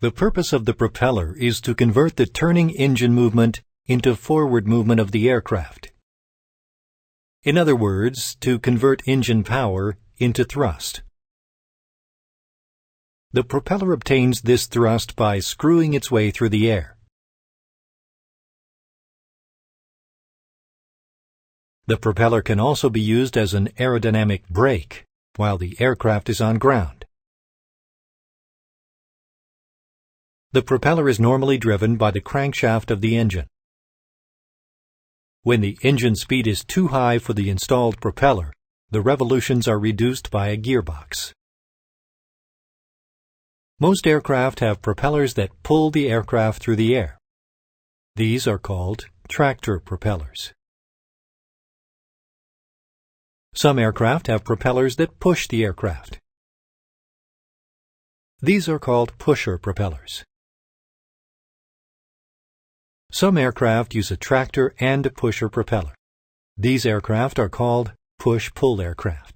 The purpose of the propeller is to convert the turning engine movement into forward movement of the aircraft. In other words, to convert engine power into thrust. The propeller obtains this thrust by screwing its way through the air. The propeller can also be used as an aerodynamic brake while the aircraft is on ground. The propeller is normally driven by the crankshaft of the engine. When the engine speed is too high for the installed propeller, the revolutions are reduced by a gearbox. Most aircraft have propellers that pull the aircraft through the air. These are called tractor propellers. Some aircraft have propellers that push the aircraft. These are called pusher propellers. Some aircraft use a tractor and a pusher propeller. These aircraft are called push-pull aircraft.